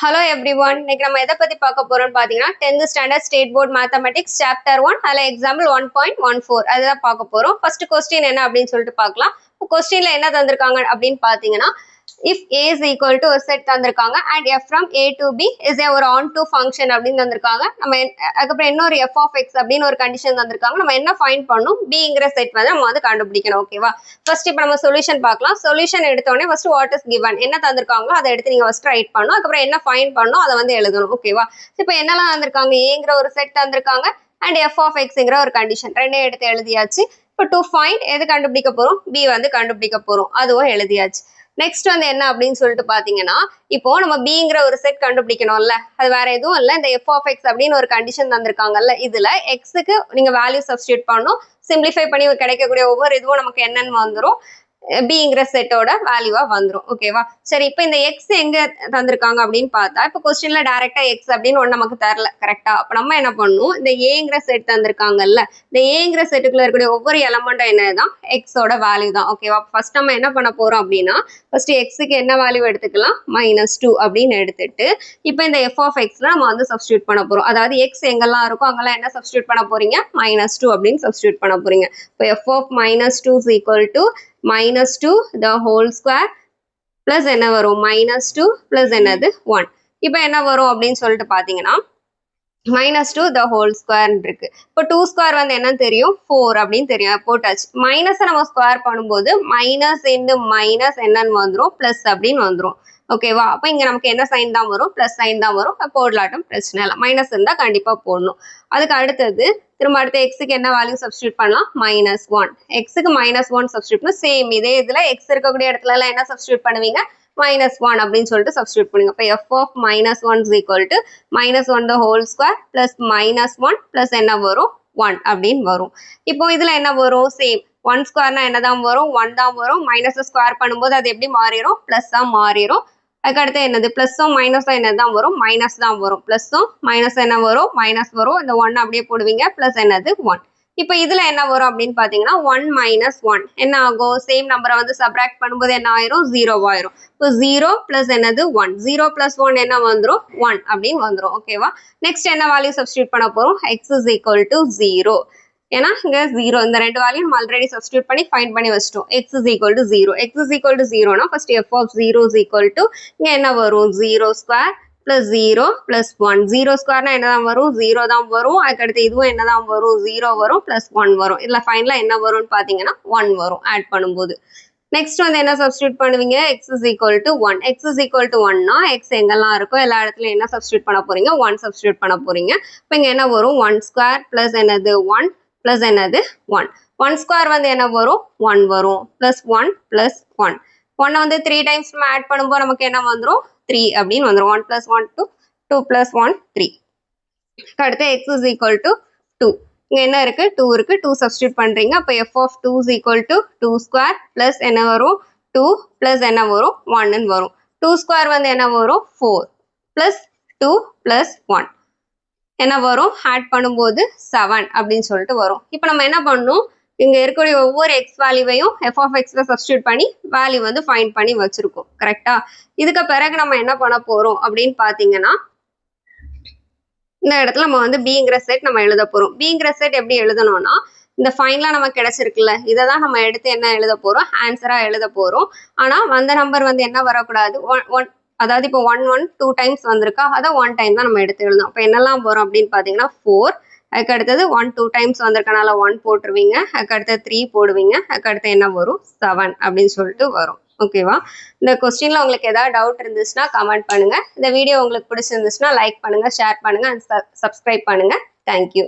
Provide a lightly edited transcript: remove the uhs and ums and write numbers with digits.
Hello everyone. இன்னைக்கு நம்ம எதை பத்தி பார்க்க போறோம்னு பாத்தீங்கன்னா 10th standard state board mathematics chapter 1 அதுல example 1.14 அதுதான் பார்க்க போறோம். First question என்ன அப்படின்னு சொல்லிட்டு பார்க்கலாம். கொஸ்டின்ல என்ன தந்திருக்காங்க அப்படின்னு பாத்தீங்கன்னா if a is equal to ஒரு செட் தந்திருக்காங்க and f from a to b is a ஒரு on to function அப்படின்னு தந்திருக்காங்க. நம்ம அதுக்கப்புறம் இன்னொரு f of x அப்படின்னு ஒரு கண்டிஷன் தந்திருக்காங்க. நம்ம என்ன ஃபைண்ட் பண்ணணும் bங்கிற செட் வந்து நம்ம வந்து கண்டுபிடிக்கணும். ஓகேவா? ஃபர்ஸ்ட் இப்போ நம்ம சொல்யூஷன் பார்க்கலாம். சொல்யூஷன் எடுத்த உடனே ஃபர்ஸ்ட் வாட் இஸ் கிவன் என்ன தந்திருக்காங்களோ அதை எடுத்து நீங்க ஃபர்ஸ்ட் ரைட் பண்ணணும். அதுக்கப்புறம் என்ன ஃபைண்ட் பண்ணணும் அதை வந்து எழுதணும். ஓகேவா? இப்போ என்னெல்லாம் தந்திருக்காங்க ஏங்கிற ஒரு செட் தந்திருக்காங்க அண்ட் f of xங்கிற ஒரு கண்டிஷன் ரெண்டையும் எடுத்து எழுதியாச்சு. இப்போ டு ஃபைண்ட் எது கண்டுபிடிக்க போறோம் b வந்து கண்டுபிடிக்க போறோம் அதுவும் எழுதியாச்சு. நெக்ஸ்ட் வந்து என்ன அப்படின்னு சொல்லிட்டு பாத்தீங்கன்னா இப்போ நம்ம பிங்கிற ஒரு செட் கண்டுபிடிக்கணும்ல அது வேற எதுவும் இல்ல இந்த f of x அப்படின்னு ஒரு கண்டிஷன் தந்திருக்காங்கல்ல இதுல எக்ஸுக்கு நீங்க வேல்யூ சப்ஸ்டியூட் பண்ணணும் சிம்பிளிஃபை பண்ணி கிடைக்கக்கூடிய ஒவ்வொரு இதுவும் நமக்கு என்னன்னு வந்துடும் bங்கிற செட்டோட வேல்யூவா வந்துடும். ஓகேவா? சரி இப்போ இந்த எக்ஸ் எங்க தந்திருக்காங்க அப்படின்னு பார்த்தா இப்போ கொஸ்டின்ல டைரக்டா எக்ஸ் அப்படின்னு ஒன்று நமக்கு தரல கரெக்டா? அப்ப நம்ம என்ன பண்ணணும் இந்த ஏங்கிற செட் தந்திருக்காங்கல்ல இந்த ஏங்கிற செட்டுக்குள்ள இருக்கக்கூடிய ஒவ்வொரு எலமெண்ட்டும் என்னதான் எக்ஸோட வேல்யூ தான். ஓகேவா? ஃபர்ஸ்ட் நம்ம என்ன பண்ண போறோம் அப்படின்னா ஃபர்ஸ்ட் எக்ஸுக்கு என்ன வேல்யூ எடுத்துக்கலாம் -2 அப்படின்னு எடுத்துட்டு இப்போ இந்த f of xல நம்ம வந்து சப்ஸ்டியூட் பண்ண போறோம். அதாவது எக்ஸ் எங்கெல்லாம் இருக்கோ அங்கெல்லாம் என்ன சப்ஸ்டியூட் பண்ண போறீங்க -2 அப்படின்னு சப்ஸ்டியூட் பண்ண போறீங்க. இப்போ f of -2 is equal to -2 the whole square plus என்ன வரும் -2 plus என்னது 1. இப்போ என்ன வரும் அப்படின்னு சொல்லிட்டு பாத்தீங்கன்னா -2 the whole square இருக்கு. இப்போ 2 ஸ்கொயர் வந்து என்னன்னு தெரியும் 4 அப்படின்னு தெரியும் போட்டாச்சு. மைனஸ் நம்ம ஸ்கொயர் பண்ணும்போது மைனஸ் இன்டு மைனஸ் என்னன்னு வந்துடும் பிளஸ் அப்படின்னு வந்துடும். ஓகேவா? அப்போ இங்க நமக்கு என்ன சைன் தான் வரும் பிளஸ் சைன் தான் வரும் போடலாட்டும் பிரச்சனை இல்லை மைனஸ் இருந்தா கண்டிப்பா போடணும். அதுக்கு அடுத்தது திரும்ப அடுத்த எக்ஸுக்கு என்ன வேல்யூ சப்ஸ்டியூட் பண்ணலாம் -1 எக்ஸுக்கு -1 சப்ஸ்டியூட் பண்ண சேம் இதே இதுல எக்ஸ் இருக்கக்கூடிய இடத்துல எல்லாம் என்ன சப்ஸ்டியூட் பண்ணுவீங்க -1 அப்படின்னு சொல்லிட்டு சப்ஸ்டியூட் பண்ணுங்க. இப்போ f of -1 is equal to -1 the whole square plus -1 plus என்ன வரும் 1 அப்படின்னு வரும். இப்போ இதுல என்ன வரும் சேம் 1 ஸ்கொயர்னா என்னதான் வரும் 1 தான் வரும் மைனஸ் ஸ்கொயர் பண்ணும்போது அது எப்படி மாறிடும் பிளஸ்ஸா மாறிடும். அதுக்கு அடுத்து என்னது பிளஸும் மைனஸும் என்னதான் வரும் மைனஸ் தான் வரும் பிளஸும் மைனஸ் என்ன வரும் மைனஸ் வரும் இந்த 1 அப்படியே போடுவீங்க பிளஸ் என்னது 1. இப்போ இதுல என்ன வரும் அப்படின்னு பாத்தீங்கன்னா 1 - 1 என்ன ஆகும் சேம் நம்பரை வந்து சப்ராக்ட் பண்ணும்போது என்ன ஆயிரும் 0 ஆயிரும். இப்போ 0 பிளஸ் என்னது 1 0 பிளஸ் 1 என்ன வந்துடும் 1 அப்படின்னு வந்துடும். ஓகேவா? நெக்ஸ்ட் என்ன வேல்யூ சப்ஸ்டியூட் பண்ண போறோம் x is equal to 0 ஏன்னா இங்க 0 இந்த ரெண்டு வேல்யூ நம்ம ஆல்ரெடி சப்ஸ்டியூட் பண்ணி ஃபைண்ட் பண்ணி வச்சிட்டோம். x is equal to 0 x is equal to 0 னா first f of 0 is equal to இங்க என்ன வரும் 0 ஸ்கொயர் plus 0 plus 1 0 ஸ்கொயர்னா என்னதான் வரும் 0 தான் வரும். அதுக்கடுத்து இதுவும் என்னதான் வரும் 0 வரும் plus 1 வரும். இதுல ஃபைனலா என்ன வரும்னு பாத்தீங்கன்னா 1 வரும் ஆட் பண்ணும்போது. நெக்ஸ்ட் வந்து என்ன சப்ஸ்டியூட் பண்ணுவீங்க x is equal to 1 x is equal to 1 னா x எங்கெல்லாம் இருக்கோ எல்லா இடத்துலயும் என்ன சப்ஸ்டியூட் பண்ண போறீங்க 1 சப்ஸ்டியூட் பண்ண போறீங்க. இப்போ இங்க என்ன வரும் 1 ஸ்கொயர் plus என்னது 1 plus என்னது 1 1 ஸ்கொயர் வந்து என்ன வரும் 1 வரும் plus 1 plus 1 1 வந்து 3 டைம்ஸ் நம்ம ஆட் பண்ணும்போது நமக்கு என்ன வந்துரும் 3 அப்படின்னு வந்துரும் 1 plus 1 2 2 plus 1 3. அடுத்து x is equal to 2 இங்க என்ன இருக்கு 2 இருக்கு 2 சப்ஸ்டியூட் பண்றீங்க. அப்ப f of 2 is equal to 2 square plus என்ன வரும் 2 plus என்ன வரும் 1 ன்னு வரும். 2 ஸ்கொயர் வந்து என்ன வரும் 4 plus 2 plus 1 என்ன வரும் ஆட் பண்ணும்போது 7 அப்படின்னு சொல்லிட்டு வரும். இப்போ நம்ம என்ன பண்ணணும் இங்க இருக்கக்கூடிய ஒவ்வொரு எக்ஸ் வேல்யூவையும் f of xல சப்ஸ்டியூட் பண்ணி வேல்யூ வந்து ஃபைண்ட் பண்ணி வச்சிருக்கோம் கரெக்டா? இதுக்கு பிறகு நம்ம என்ன பண்ண போறோம் அப்படின்னு பாத்தீங்கன்னா இந்த இடத்துல நம்ம வந்து bங்கிற செட் நம்ம எழுத போறோம். bங்கிற செட் எப்படி எழுதணும்னா இந்த ஃபைனலா நமக்கு கிடைச்சிருக்குல்ல இதை தான் நம்ம எடுத்து என்ன எழுத போறோம் ஆன்சரா எழுத போறோம். ஆனா வந்த நம்பர் வந்து என்ன வரக்கூடாது அதாவது இப்போ 1 1 2 டைம்ஸ் வந்திருக்கா அதை 1 டைம் தான் நம்ம எடுத்து எழுதணும். அப்போ என்னெல்லாம் வரும் அப்படின்னு பாத்தீங்கன்னா 4 அதுக்கு அடுத்தது 1 2 டைம்ஸ் வந்திருக்கனால 1 போட்டுருவீங்க அதுக்கு அடுத்தது 3 போடுவீங்க அதுக்கு அடுத்து என்ன வரும் 7 அப்படின்னு சொல்லிட்டு வரும். ஓகேவா? இந்த கொஸ்டின்ல உங்களுக்கு ஏதாவது டவுட் இருந்துச்சுன்னா கமெண்ட் பண்ணுங்க. இந்த வீடியோ உங்களுக்கு பிடிச்சிருந்துச்சுன்னா லைக் பண்ணுங்க ஷேர் பண்ணுங்க அண்ட் சப்ஸ்கிரைப் பண்ணுங்க. தேங்க்யூ.